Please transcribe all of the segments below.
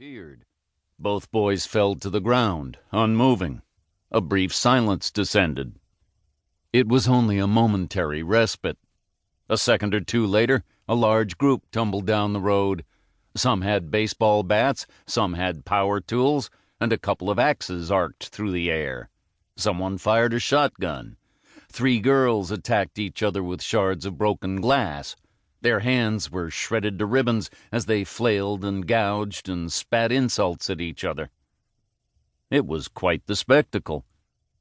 disappeared. Both boys fell to the ground, unmoving. A brief silence descended. It was only a momentary respite. A second or two later, a large group tumbled down the road. Some had baseball bats, some had power tools, and a couple of axes arced through the air. Someone fired a shotgun. 3 girls attacked each other with shards of broken glass. Their hands were shredded to ribbons as they flailed and gouged and spat insults at each other. It was quite the spectacle,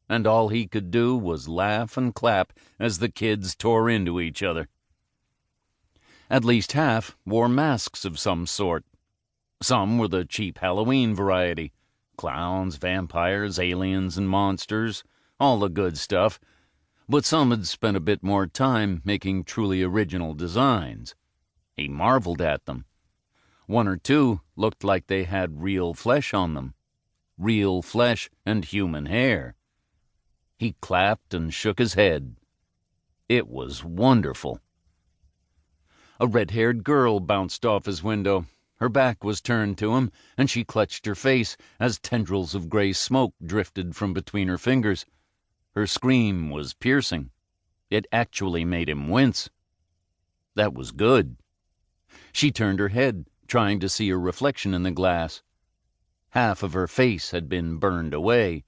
and all he could do was laugh and clap as the kids tore into each other. At least half wore masks of some sort. Some were the cheap Halloween variety. Clowns, vampires, aliens, and monsters, all the good stuff. But some had spent a bit more time making truly original designs. He marveled at them. 1 or 2 looked like they had real flesh on them. Real flesh and human hair. He clapped and shook his head. It was wonderful. A red-haired girl bounced off his window. Her back was turned to him, and she clutched her face as tendrils of gray smoke drifted from between her fingers. Her scream was piercing. It actually made him wince. That was good. She turned her head, trying to see her reflection in the glass. Half of her face had been burned away.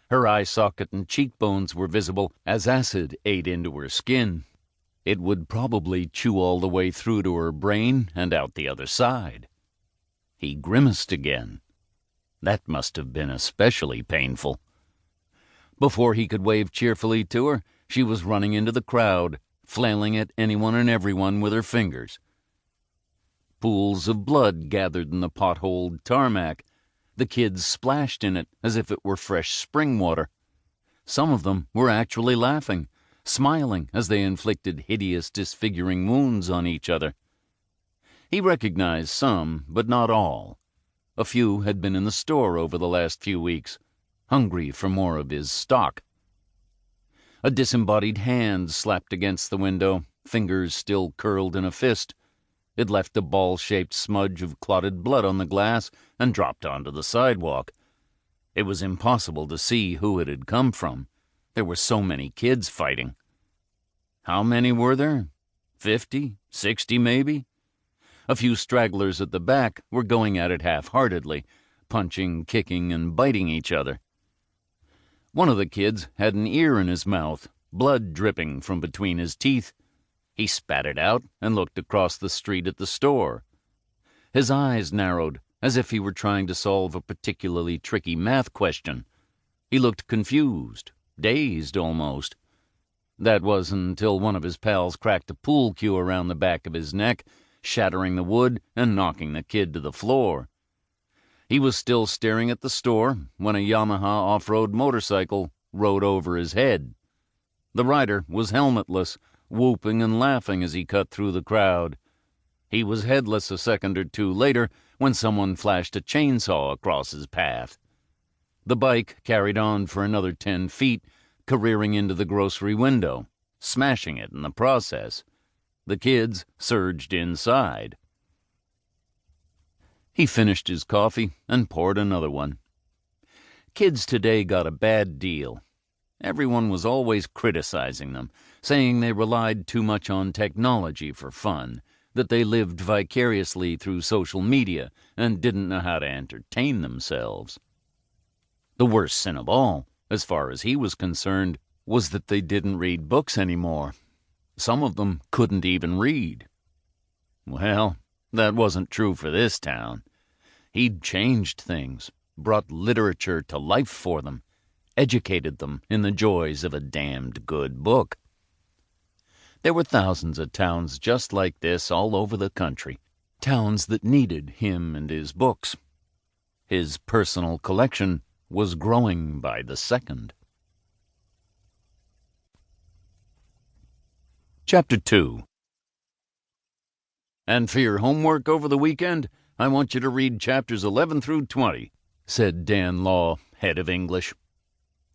Her eye socket and cheekbones were visible as acid ate into her skin. It would probably chew all the way through to her brain and out the other side. He grimaced again. That must have been especially painful. Before he could wave cheerfully to her, she was running into the crowd, flailing at anyone and everyone with her fingers. Pools of blood gathered in the potholed tarmac. The kids splashed in it as if it were fresh spring water. Some of them were actually laughing, smiling as they inflicted hideous, disfiguring wounds on each other. He recognized some, but not all. A few had been in the store over the last few weeks, hungry for more of his stock. A disembodied hand slapped against the window, fingers still curled in a fist. It left a ball-shaped smudge of clotted blood on the glass and dropped onto the sidewalk. It was impossible to see who it had come from. There were so many kids fighting. How many were there? 50, 60 maybe? A few stragglers at the back were going at it half-heartedly, punching, kicking, and biting each other. One of the kids had an ear in his mouth, blood dripping from between his teeth. He spat it out and looked across the street at the store. His eyes narrowed, as if he were trying to solve a particularly tricky math question. He looked confused, dazed almost. That was until one of his pals cracked a pool cue around the back of his neck, shattering the wood and knocking the kid to the floor. He was still staring at the store when a Yamaha off-road motorcycle rode over his head. The rider was helmetless, whooping and laughing as he cut through the crowd. He was headless a second or two later when someone flashed a chainsaw across his path. The bike carried on for another 10 feet, careering into the grocery window, smashing it in the process. The kids surged inside. He finished his coffee and poured another one. Kids today got a bad deal. Everyone was always criticizing them, saying they relied too much on technology for fun, that they lived vicariously through social media and didn't know how to entertain themselves. The worst sin of all, as far as he was concerned, was that they didn't read books anymore. Some of them couldn't even read. Well, that wasn't true for this town. He'd changed things, brought literature to life for them, educated them in the joys of a damned good book. There were thousands of towns just like this all over the country, towns that needed him and his books. His personal collection was growing by the second. Chapter 2. And for your homework over the weekend, I want you to read chapters 11 through 20, said Dan Law, head of English.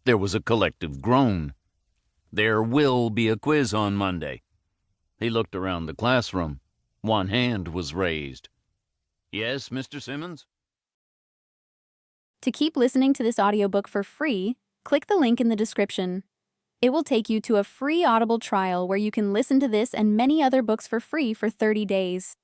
There was a collective groan. There will be a quiz on Monday. He looked around the classroom. One hand was raised. Yes, Mr. Simmons? To keep listening to this audiobook for free, click the link in the description. It will take you to a free Audible trial where you can listen to this and many other books for free for 30 days.